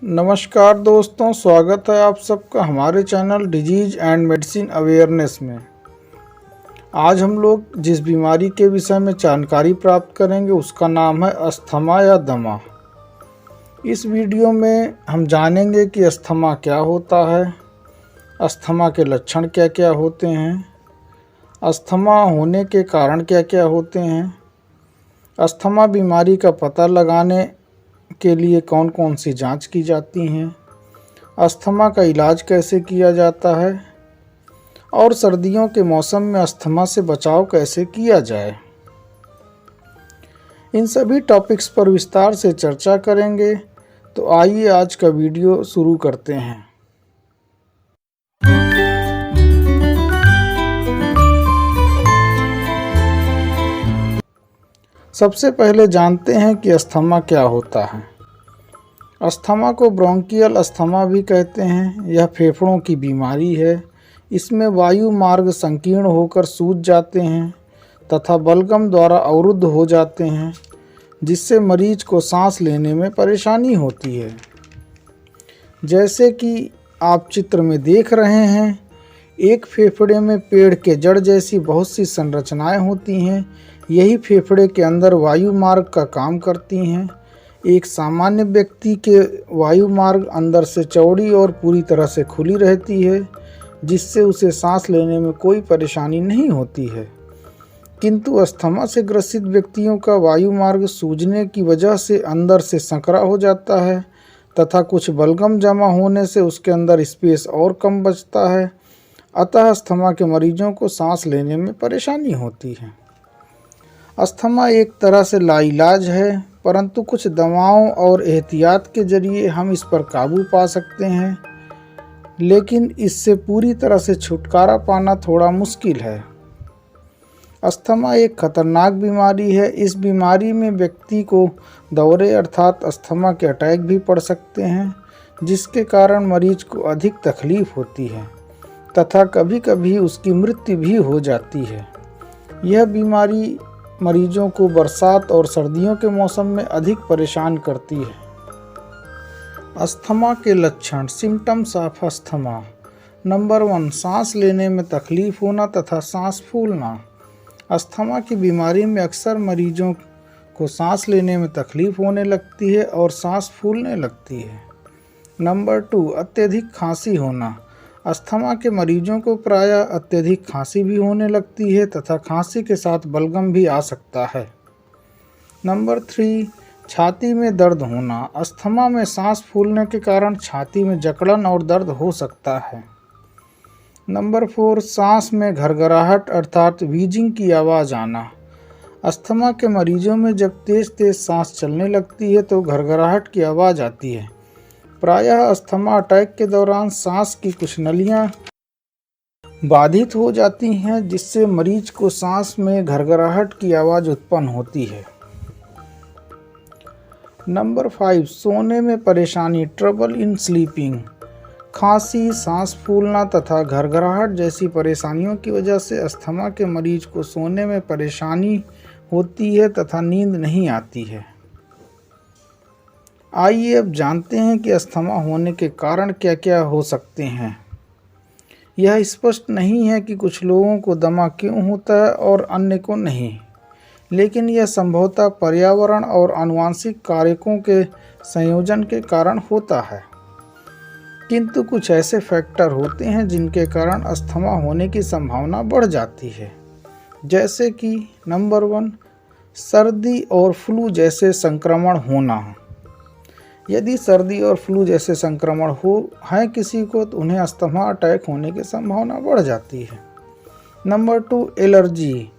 नमस्कार दोस्तों, स्वागत है आप सबका हमारे channel disease and medicine awareness में। आज हम लोग जिस बीमारी के विषय में जानकारी प्राप्त करेंगे उसका नाम है अस्थमा या दमा। इस वीडियो में हम जानेंगे कि अस्थमा क्या होता है, अस्थमा के लक्षण क्या क्या होते हैं, अस्थमा होने के कारण क्या क्या होते हैं, अस्थमा बीमारी का पता लगाने के लिए कौन कौन सी जांच की जाती हैं, अस्थमा का इलाज कैसे किया जाता है और सर्दियों के मौसम में अस्थमा से बचाव कैसे किया जाए। इन सभी टॉपिक्स पर विस्तार से चर्चा करेंगे। तो आइए आज का वीडियो शुरू करते हैं। सबसे पहले जानते हैं कि अस्थमा क्या होता है। अस्थमा को ब्रोंकियल अस्थमा भी कहते हैं। यह फेफड़ों की बीमारी है। इसमें वायु मार्ग संकीर्ण होकर सूज जाते हैं तथा बलगम द्वारा अवरुद्ध हो जाते हैं, जिससे मरीज को सांस लेने में परेशानी होती है। जैसे कि आप चित्र में देख रहे हैं, एक फेफड़े में पेड़ के जड़ जैसी बहुत सी संरचनाएं होती हैं। यही फेफड़े के अंदर वायु मार्ग का काम करती हैं। एक सामान्य व्यक्ति के वायु मार्ग अंदर से चौड़ी और पूरी तरह से खुली रहती है, जिससे उसे सांस लेने में कोई परेशानी नहीं होती है। किंतु अस्थमा से ग्रसित व्यक्तियों का वायु मार्ग सूजने की वजह से अंदर से संकरा हो जाता है तथा कुछ बलगम जमा होने से उसके अंदर स्पेस और कम बचता है। अतः अस्थमा के मरीजों को सांस लेने में परेशानी होती है। अस्थमा एक तरह से लाइलाज है, परंतु कुछ दवाओं और एहतियात के जरिए हम इस पर काबू पा सकते हैं, लेकिन इससे पूरी तरह से छुटकारा पाना थोड़ा मुश्किल है। अस्थमा एक खतरनाक बीमारी है। इस बीमारी में व्यक्ति को दौरे अर्थात अस्थमा के अटैक भी पड़ सकते हैं, जिसके कारण मरीज को अधिक तकलीफ होती है तथा कभी कभी उसकी मृत्यु भी हो जाती है। यह बीमारी मरीजों को बरसात और सर्दियों के मौसम में अधिक परेशान करती है। अस्थमा के लक्षण, सिम्टम्स ऑफ अस्थमा। नंबर 1, सांस लेने में तकलीफ होना तथा सांस फूलना। अस्थमा की बीमारी में अक्सर मरीजों को सांस लेने में तकलीफ होने लगती है और सांस फूलने लगती है। नंबर 2, अत्यधिक खांसी होना। अस्थमा के मरीजों को प्रायः अत्यधिक खांसी भी होने लगती है तथा खांसी के साथ बलगम भी आ सकता है। नंबर 3, छाती में दर्द होना। अस्थमा में सांस फूलने के कारण छाती में जकड़न और दर्द हो सकता है। नंबर 4, सांस में घरघराहट अर्थात व्हीजिंग की आवाज़ आना। अस्थमा के मरीजों में जब तेज़ तेज़ सांस चलने लगती है तो घरघराहट की आवाज़ आती है। प्रायः अस्थमा अटैक के दौरान सांस की कुछ नलियां बाधित हो जाती हैं, जिससे मरीज को सांस में घरघराहट की आवाज़ उत्पन्न होती है। नंबर 5, सोने में परेशानी, ट्रबल इन स्लीपिंग। खांसी, सांस फूलना तथा घरघराहट जैसी परेशानियों की वजह से अस्थमा के मरीज को सोने में परेशानी होती है तथा नींद नहीं आती है। आइए अब जानते हैं कि अस्थमा होने के कारण क्या क्या हो सकते हैं। यह स्पष्ट नहीं है कि कुछ लोगों को दमा क्यों होता है और अन्य को नहीं, लेकिन यह संभवतः पर्यावरण और आनुवंशिक कारकों के संयोजन के कारण होता है। किंतु कुछ ऐसे फैक्टर होते हैं जिनके कारण अस्थमा होने की संभावना बढ़ जाती है, जैसे कि नंबर 1, सर्दी और फ्लू जैसे संक्रमण होना। यदि सर्दी और फ्लू जैसे संक्रमण है किसी को तो उन्हें अस्थमा अटैक होने की संभावना बढ़ जाती है। Number 2, allergy.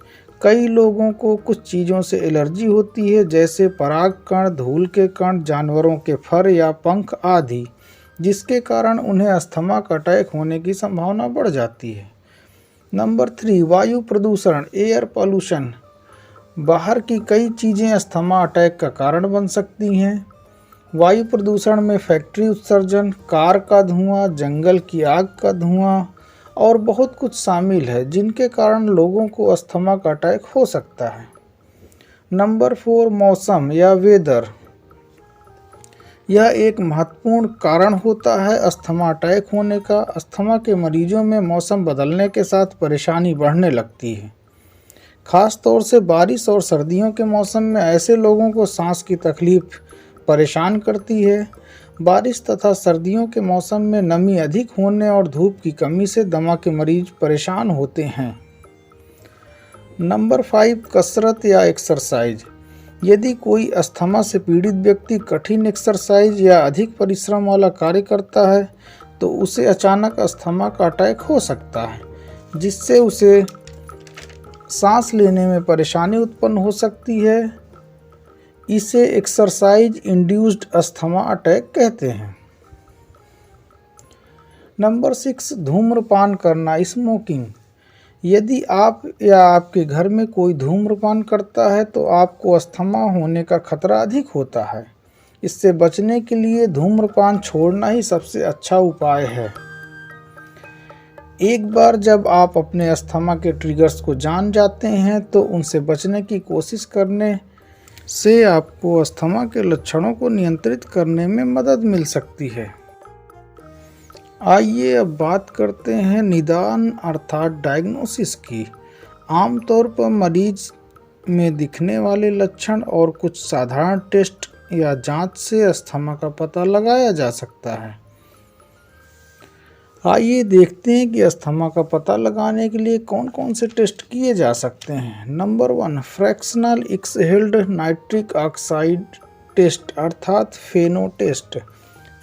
कई लोगों को कुछ चीज़ों से एलर्जी होती है, जैसे पराग कण, धूल के कण, जानवरों के फर या पंख आदि, जिसके कारण उन्हें अस्थमा का अटैक होने की संभावना बढ़ जाती है। नंबर 3, वायु प्रदूषण, एयर पॉल्यूशन। बाहर की कई चीज़ें अस्थमा अटैक का कारण बन सकती हैं। वायु प्रदूषण में फैक्ट्री उत्सर्जन, कार का धुआं, जंगल की आग का धुआं और बहुत कुछ शामिल है, जिनके कारण लोगों को अस्थमा का अटैक हो सकता है। नंबर 4, मौसम या वेदर। यह एक महत्वपूर्ण कारण होता है अस्थमा अटैक होने का। अस्थमा के मरीजों में मौसम बदलने के साथ परेशानी बढ़ने लगती है। खास तौर से बारिश और सर्दियों के मौसम में ऐसे लोगों को सांस की तकलीफ परेशान करती है। बारिश तथा सर्दियों के मौसम में नमी अधिक होने और धूप की कमी से दमा के मरीज परेशान होते हैं। नंबर 5, कसरत या एक्सरसाइज। यदि कोई अस्थमा से पीड़ित व्यक्ति कठिन एक्सरसाइज या अधिक परिश्रम वाला कार्य करता है तो उसे अचानक अस्थमा का अटैक हो सकता है, जिससे उसे सांस लेने में परेशानी उत्पन्न हो सकती है। इसे एक्सरसाइज इंड्यूस्ड अस्थमा अटैक कहते हैं। नंबर 6, धूम्रपान करना, स्मोकिंग। यदि आप या आपके घर में कोई धूम्रपान करता है तो आपको अस्थमा होने का खतरा अधिक होता है। इससे बचने के लिए धूम्रपान छोड़ना ही सबसे अच्छा उपाय है। एक बार जब आप अपने अस्थमा के ट्रिगर्स को जान जाते हैं तो उनसे बचने की कोशिश करने से आपको अस्थमा के लक्षणों को नियंत्रित करने में मदद मिल सकती है। आइए अब बात करते हैं निदान अर्थात डायग्नोसिस की। आमतौर पर मरीज में दिखने वाले लक्षण और कुछ साधारण टेस्ट या जांच से अस्थमा का पता लगाया जा सकता है। आइए देखते हैं कि अस्थमा का पता लगाने के लिए कौन कौन से टेस्ट किए जा सकते हैं। Number 1, fractional exhaled nitric oxide test अर्थात फेनो टेस्ट।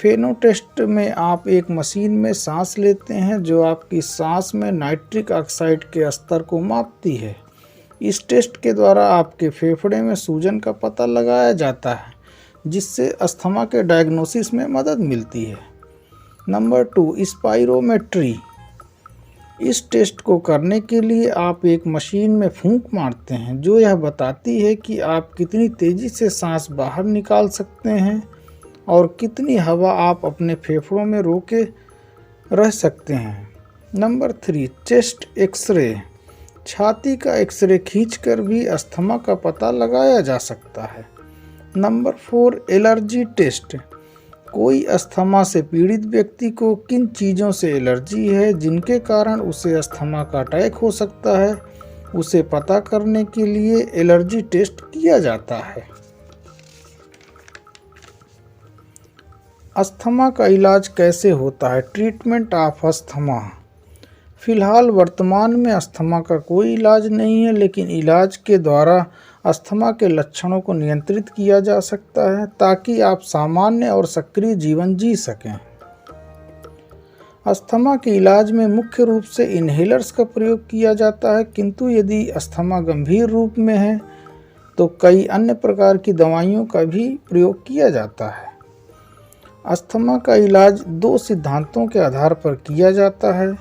फेनो टेस्ट में आप एक मशीन में सांस लेते हैं जो आपकी सांस में नाइट्रिक ऑक्साइड के स्तर को मापती है। इस टेस्ट के द्वारा आपके फेफड़े में सूजन का पता लगाया जाता है, जिससे अस्थमा के डायग्नोसिस में मदद मिलती है। Number 2, spirometry. इस टेस्ट को करने के लिए आप एक मशीन में फूंक मारते हैं जो यह बताती है कि आप कितनी तेज़ी से सांस बाहर निकाल सकते हैं और कितनी हवा आप अपने फेफड़ों में रोके रह सकते हैं। Number 3, chest X-ray. छाती का एक्सरे खींचकर भी अस्थमा का पता लगाया जा सकता है। Number 4, allergy test. कोई अस्थमा से पीड़ित व्यक्ति को किन चीज़ों से एलर्जी है जिनके कारण उसे अस्थमा का अटैक हो सकता है, उसे पता करने के लिए एलर्जी टेस्ट किया जाता है। अस्थमा का इलाज कैसे होता है? Treatment of asthma. फिलहाल वर्तमान में अस्थमा का कोई इलाज नहीं है, लेकिन इलाज के द्वारा अस्थमा के लक्षणों को नियंत्रित किया जा सकता है ताकि आप सामान्य और सक्रिय जीवन जी सकें। अस्थमा के इलाज में मुख्य रूप से इन्हेलर्स का प्रयोग किया जाता है, किंतु यदि अस्थमा गंभीर रूप में है तो कई अन्य प्रकार की दवाइयों का भी प्रयोग किया जाता है। अस्थमा का इलाज 2 सिद्धांतों के आधार पर किया जाता है।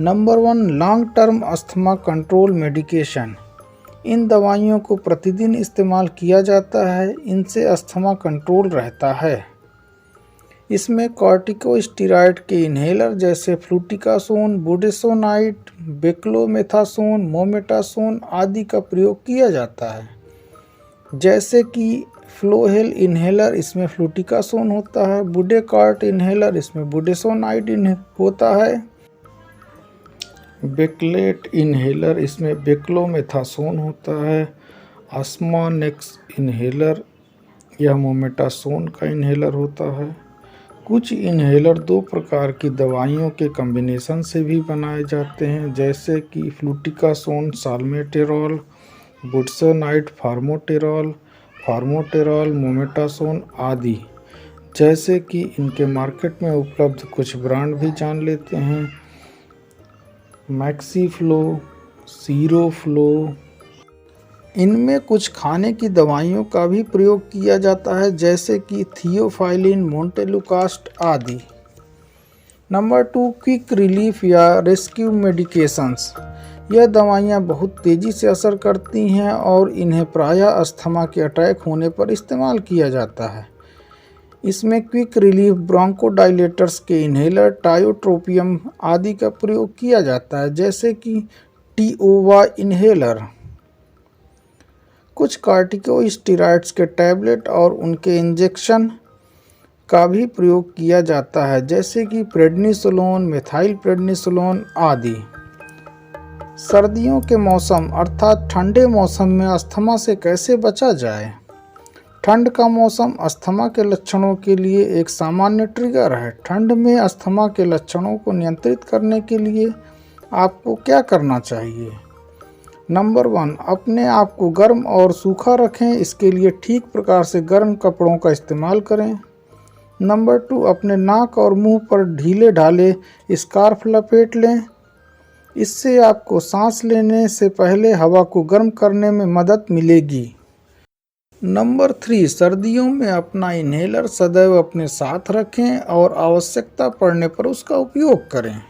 Number 1, long term asthma control medication. इन दवाइयों को प्रतिदिन इस्तेमाल किया जाता है। इनसे अस्थमा कंट्रोल रहता है। इसमें कॉर्टिकोस्टेरॉइड के इन्हेलर जैसे फ्लूटिकासोन, बुडेसोनाइड, बेक्लोमेथासोन, मोमेटासोन आदि का प्रयोग किया जाता है। जैसे कि फ्लोहेल इन्हेलर, इसमें फ्लूटिकासोन होता है। बुडेकॉर्ट इन्हेलर, इसमें बुडेसोनाइड होता है। बेक्लेट इन्हेलर, इसमें बेक्लोमेथासोन होता है। आस्मानेक्स इन्हेलर, यह मोमेटासोन का इन्हेलर होता है। कुछ इन्हेलर 2 प्रकार की दवाइयों के कॉम्बिनेशन से भी बनाए जाते हैं, जैसे कि फ्लूटिकासोन साल्मेटेरॉल, बुडेसोनाइड फार्मोटेरॉल, फार्मोटेरॉल मोमेटासोन आदि। जैसे कि इनके मार्केट में उपलब्ध कुछ ब्रांड भी जान लेते हैं। मैक्सीफ्लो, सीरोफ्लो। इनमें कुछ खाने की दवाइयों का भी प्रयोग किया जाता है, जैसे कि थियोफाइलिन, मोन्टेलुकास्ट आदि। नंबर 2, क्विक रिलीफ या रेस्क्यू मेडिकेशंस। यह दवाइयाँ बहुत तेज़ी से असर करती हैं और इन्हें प्रायः अस्थमा के अटैक होने पर इस्तेमाल किया जाता है। इसमें क्विक रिलीफ ब्रोंकोडायलेटर्स के इन्हेलर, टायोट्रोपियम आदि का प्रयोग किया जाता है, जैसे कि टिओवा इन्हेलर। कुछ कॉर्टिकोस्टेरॉइड्स के टैबलेट और उनके इंजेक्शन का भी प्रयोग किया जाता है, जैसे कि प्रेडनिसोलोन, मिथाइल प्रेडनिसोलोन आदि। सर्दियों के मौसम अर्थात ठंडे मौसम में अस्थमा से कैसे बचा जाए? ठंड का मौसम अस्थमा के लक्षणों के लिए एक सामान्य ट्रिगर है। ठंड में अस्थमा के लक्षणों को नियंत्रित करने के लिए आपको क्या करना चाहिए? नंबर 1, अपने आप को गर्म और सूखा रखें। इसके लिए ठीक प्रकार से गर्म कपड़ों का इस्तेमाल करें। नंबर 2, अपने नाक और मुंह पर ढीले ढाले स्कार्फ लपेट लें। इससे आपको सांस लेने से पहले हवा को गर्म करने में मदद मिलेगी। नंबर 3, सर्दियों में अपना इन्हेलर सदैव अपने साथ रखें और आवश्यकता पड़ने पर उसका उपयोग करें।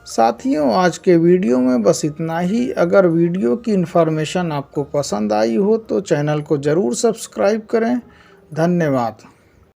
साथियों, आज के वीडियो में बस इतना ही। अगर वीडियो की इन्फॉर्मेशन आपको पसंद आई हो तो चैनल को ज़रूर सब्सक्राइब करें। धन्यवाद।